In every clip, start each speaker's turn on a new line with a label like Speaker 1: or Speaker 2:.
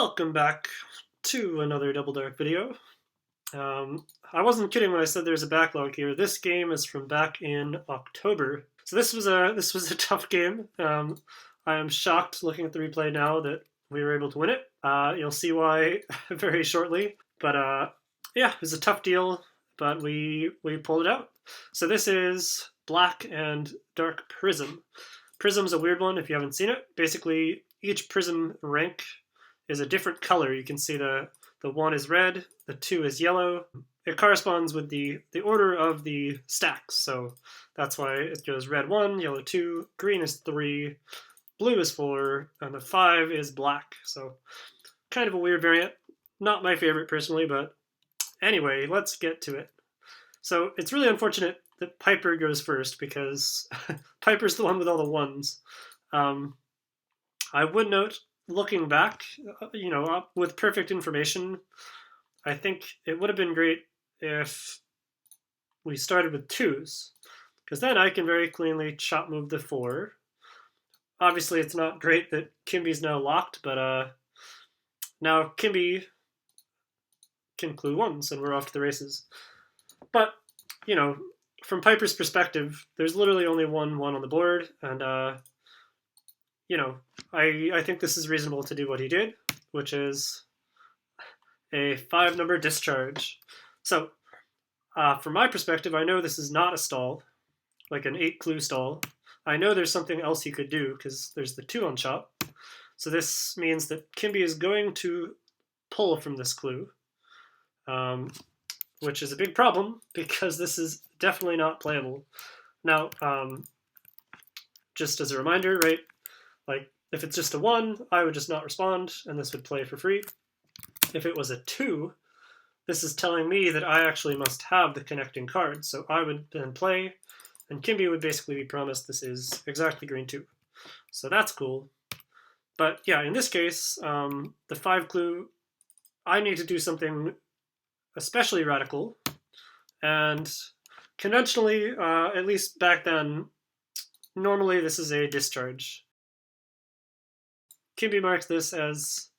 Speaker 1: Welcome back to another Double Dark video. I wasn't kidding when I said there's a backlog here. This game is from back in October, so this was a tough game. I am shocked looking at the replay now that we were able to win it. You'll see why very shortly. But yeah, it was a tough deal, but we pulled it out. So this is Black and Dark Prism. Prism's a weird one if you haven't seen it. Basically, each prism rank is a different color. You can see the one is red, the two is yellow. It corresponds with the order of the stacks. So that's why it goes red 1, yellow 2, green is 3, blue is 4, and the 5 is black. So kind of a weird variant. Not my favorite personally, but anyway, let's get to it. So it's really unfortunate that Piper goes first because Piper's the one with all the ones. I would note, looking back, with perfect information, I think it would have been great if we started with 2s, because then I can very cleanly chop move the 4. Obviously, it's not great that Kimby's now locked, but now Kimby can clue 1s, and we're off to the races. But, from Piper's perspective, there's literally only one on the board, and I think this is reasonable to do what he did, which is a 5-number discharge. So, from my perspective, I know this is not a stall, like an 8-clue stall. I know there's something else he could do, because there's the 2 on chop. So this means that Kimby is going to pull from this clue, which is a big problem, because this is definitely not playable. Now, just as a reminder, right, like, if it's just a 1, I would just not respond, and this would play for free. If it was a 2, this is telling me that I actually must have the connecting card, so I would then play, and Kimby would basically be promised this is exactly green 2. So that's cool. But yeah, in this case, the 5 clue, I need to do something especially radical, and conventionally, at least back then, normally this is a discharge. Kimby marks this as,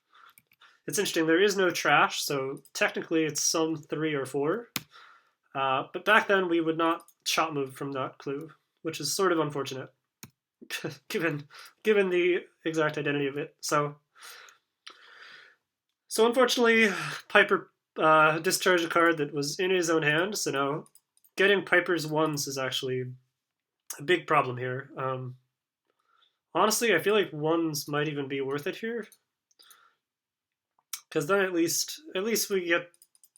Speaker 1: it's interesting, there is no trash, so technically it's some 3 or 4. But back then we would not chop move from that clue, which is sort of unfortunate, given the exact identity of it. So unfortunately, Piper discharged a card that was in his own hand, so now getting Piper's 1s is actually a big problem here. Honestly, I feel like 1s might even be worth it here, because then at least we get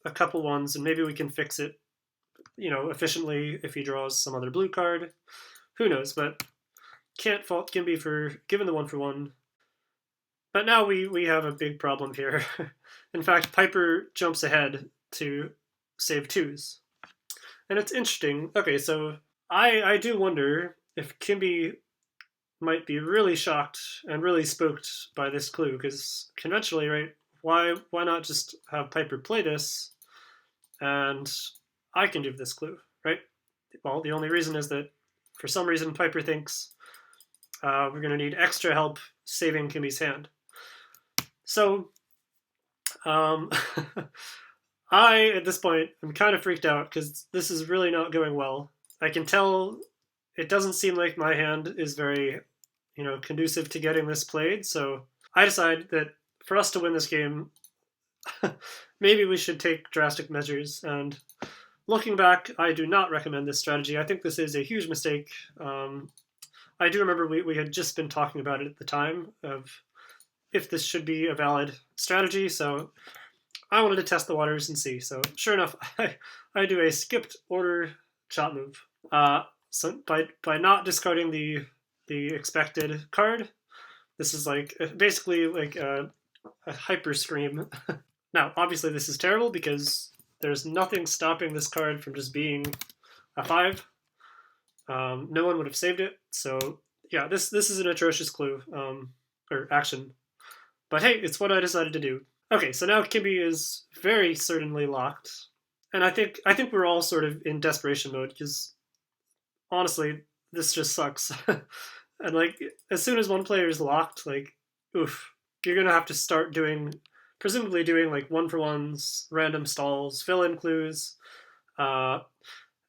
Speaker 1: a couple 1s, and maybe we can fix it, efficiently if he draws some other blue card. Who knows? But can't fault Kimby for giving the 1-for-1. But now we have a big problem here. In fact, Piper jumps ahead to save 2s, and it's interesting. Okay, so I do wonder if Kimby might be really shocked and really spooked by this clue, because conventionally, right, why not just have Piper play this and I can do this clue, right? Well, the only reason is that for some reason Piper thinks we're going to need extra help saving Kimmy's hand. So I, at this point, am kind of freaked out because this is really not going well. I can tell it doesn't seem like my hand is very, conducive to getting this played. So I decide that for us to win this game, maybe we should take drastic measures. And looking back, I do not recommend this strategy. I think this is a huge mistake. I do remember we had just been talking about it at the time of if this should be a valid strategy. So I wanted to test the waters and see. So sure enough, I do a skipped order chop move. So by not discarding the expected card, this is like basically like a hyper scream. Now, obviously, this is terrible because there's nothing stopping this card from just being a 5. No one would have saved it. So yeah, this is an atrocious clue or action. But hey, it's what I decided to do. Okay, so now Kimby is very certainly locked, and I think we're all sort of in desperation mode because honestly, this just sucks. And like, as soon as one player is locked, like, oof, you're gonna have to start doing presumably doing like one-for-ones, random stalls, fill-in clues. And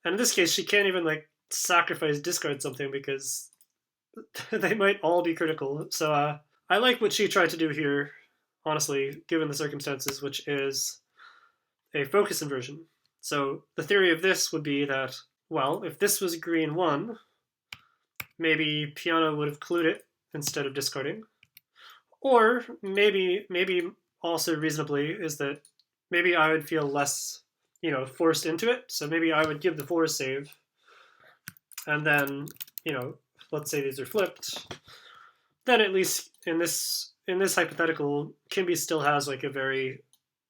Speaker 1: in this case, she can't even like sacrifice discard something because they might all be critical. So I like what she tried to do here, honestly, given the circumstances, which is a focus inversion. So the theory of this would be that, well, if this was green 1, maybe Piano would have clued it instead of discarding. Or maybe also reasonably is that maybe I would feel less, forced into it. So maybe I would give the 4 save, and then, let's say these are flipped. Then at least in this hypothetical, Kimby still has like a very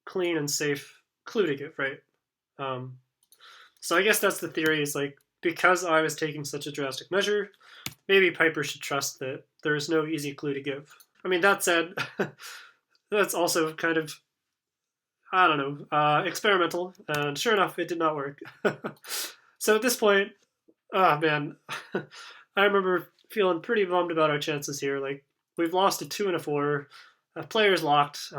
Speaker 1: clean and safe clue to give, right? So I guess that's the theory, is like, because I was taking such a drastic measure, maybe Piper should trust that there is no easy clue to give. I mean, that said, that's also kind of, I don't know, experimental, and sure enough, it did not work. So at this point, oh man, I remember feeling pretty bummed about our chances here. Like, we've lost a 2 and a 4, player's locked,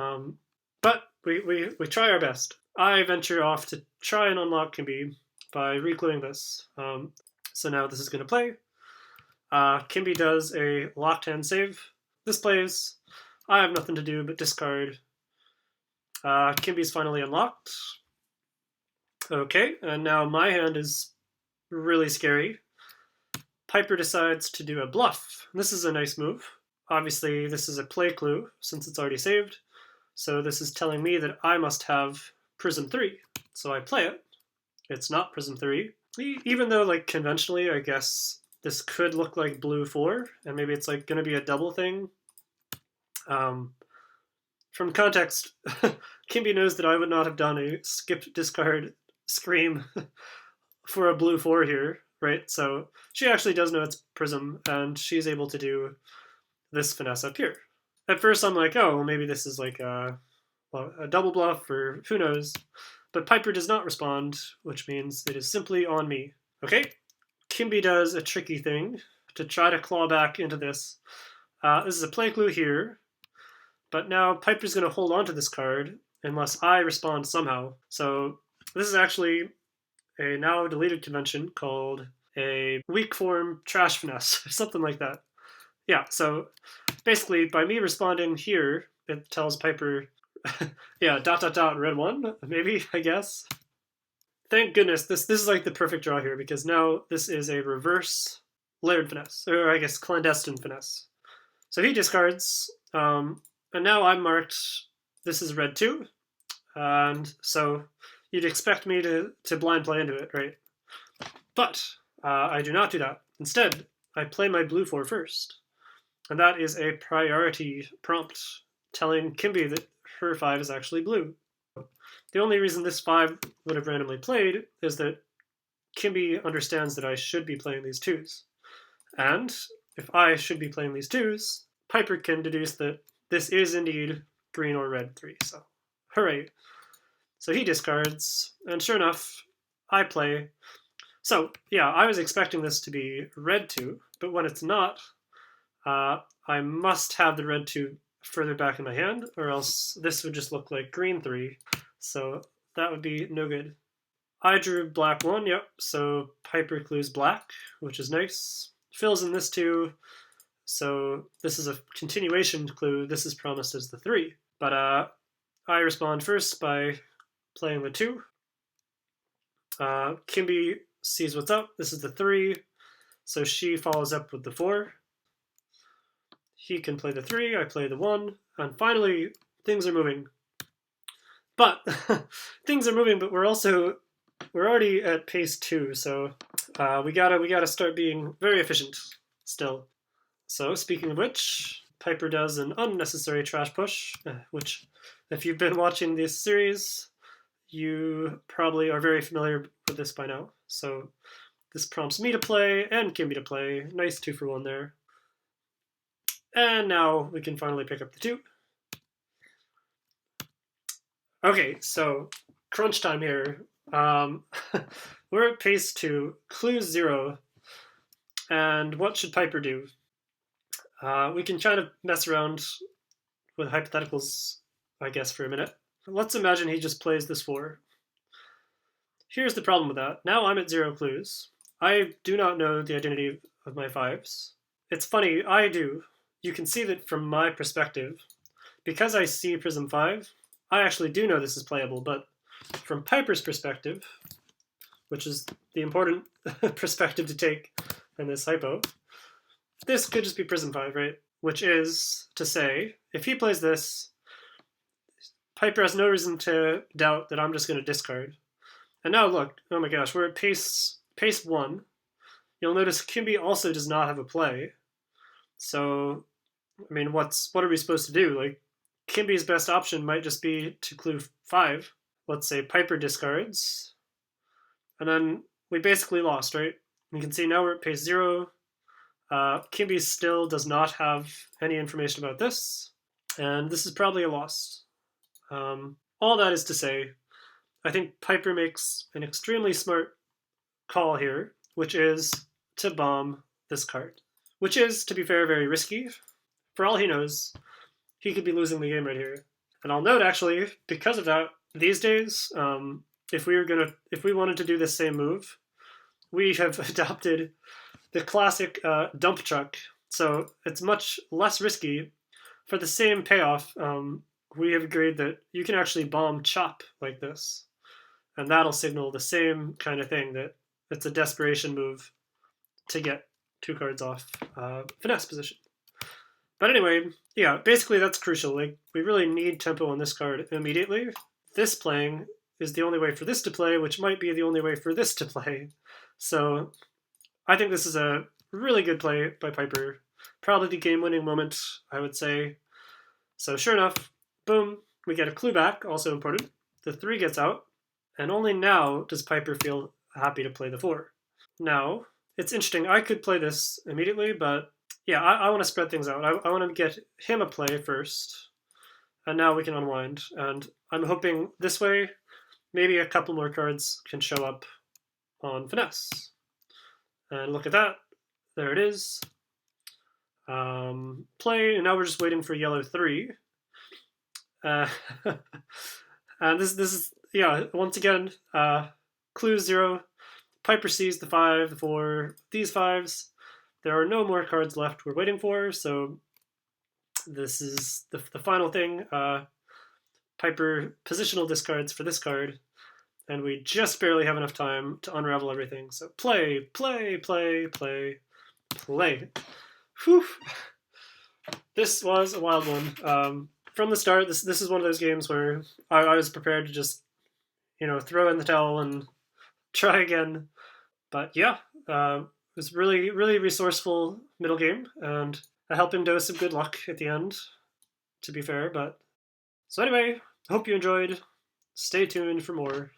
Speaker 1: but we try our best. I venture off to try and unlock Kimby by recluing this. So now this is going to play. Kimby does a locked hand save. This plays. I have nothing to do but discard. Kimby's finally unlocked. Okay, and now my hand is really scary. Piper decides to do a bluff. This is a nice move. Obviously, this is a play clue since it's already saved. So this is telling me that I must have Prism 3. So I play it. It's not Prism 3. Even though, like, conventionally, I guess this could look like blue 4, and maybe it's like going to be a double thing. From context, Kimby knows that I would not have done a skip discard scream for a blue 4 here, right? So she actually does know it's Prism, and she's able to do this finesse up here. At first, I'm like, oh, well, maybe this is like a double bluff, or who knows. But Piper does not respond, which means it is simply on me. Okay, Kimby does a tricky thing to try to claw back into this. This is a play clue here, but now Piper's going to hold on to this card unless I respond somehow. So this is actually a now deleted convention called a weak form trash finesse, something like that. Yeah, so basically by me responding here, it tells Piper, yeah, ... red 1, maybe, I guess. Thank goodness, this is like the perfect draw here, because now this is a reverse layered finesse, or I guess clandestine finesse. So he discards, and now I'm marked, this is red 2, and so you'd expect me to blind play into it, right? But I do not do that. Instead, I play my blue 4 first, and that is a priority prompt telling Kimby that her 5 is actually blue. The only reason this 5 would have randomly played is that Kimby understands that I should be playing these 2s. And if I should be playing these 2s, Piper can deduce that this is indeed green or red 3, so hooray. So he discards, and sure enough, I play. So yeah, I was expecting this to be red 2, but when it's not, I must have the red 2 further back in my hand, or else this would just look like green 3, so that would be no good. I drew black 1, yep, so Piper clues black, which is nice. Fills in this 2, so this is a continuation clue. This is promised as the 3, but I respond first by playing the 2. Kimby sees what's up. This is the 3, so she follows up with the 4. He can play the 3, I play the 1, and finally things are moving. But things are moving, but we're already at pace 2, so we gotta start being very efficient still. So speaking of which, Piper does an unnecessary trash push, which if you've been watching this series, you probably are very familiar with this by now. So this prompts me to play and Kimby to play. Nice 2-for-1 there. And now we can finally pick up the 2. Okay, so crunch time here. We're at pace 2, clue 0, and what should Piper do? We can try to mess around with hypotheticals I guess, for a minute. Let's imagine he just plays this 4. Here's the problem with that. Now I'm at 0 clues. I do not know the identity of my 5s. It's funny, I do. You can see that from my perspective. Because I see Prism 5, I actually do know this is playable, but from Piper's perspective, which is the important perspective to take in this hypo, this could just be Prism 5, right? Which is to say, if he plays this, Piper has no reason to doubt that I'm just going to discard. And now look, oh my gosh, we're at pace 1. You'll notice Kimby also does not have a play. So, I mean, what are we supposed to do? Like, Kimby's best option might just be to clue 5. Let's say Piper discards. And then we basically lost, right? You can see now we're at pace 0. Kimby still does not have any information about this. And this is probably a loss. All that is to say, I think Piper makes an extremely smart call here, which is to bomb this card. Which is, to be fair, very risky. For all he knows, he could be losing the game right here. And I'll note, actually, because of that, these days, if we wanted to do this same move, we have adopted the classic dump truck. So it's much less risky. For the same payoff, we have agreed that you can actually bomb chop like this. And that'll signal the same kind of thing, that it's a desperation move to get 2 cards off finesse position. But anyway, yeah, basically that's crucial. Like, we really need tempo on this card immediately. This playing is the only way for this to play, which might be the only way for this to play. So I think this is a really good play by Piper. Probably the game-winning moment, I would say. So sure enough, boom, we get a clue back, also important. The 3 gets out, and only now does Piper feel happy to play the 4. Now, it's interesting, I could play this immediately, but yeah, I want to spread things out. I want to get him a play first, and now we can unwind. And I'm hoping this way, maybe a couple more cards can show up on finesse. And look at that. There it is. Play, and now we're just waiting for yellow 3. And this is, yeah, once again, clue 0. Piper sees the 5, the 4, these 5s. There are no more cards left we're waiting for, so this is the final thing. Piper positional discards for this card, and we just barely have enough time to unravel everything. So play. Whew. This was a wild one. From the start, this is one of those games where I was prepared to just, throw in the towel and try again. But yeah, it was really, really resourceful middle game, and a helping dose of good luck at the end, to be fair. But so anyway, hope you enjoyed. Stay tuned for more.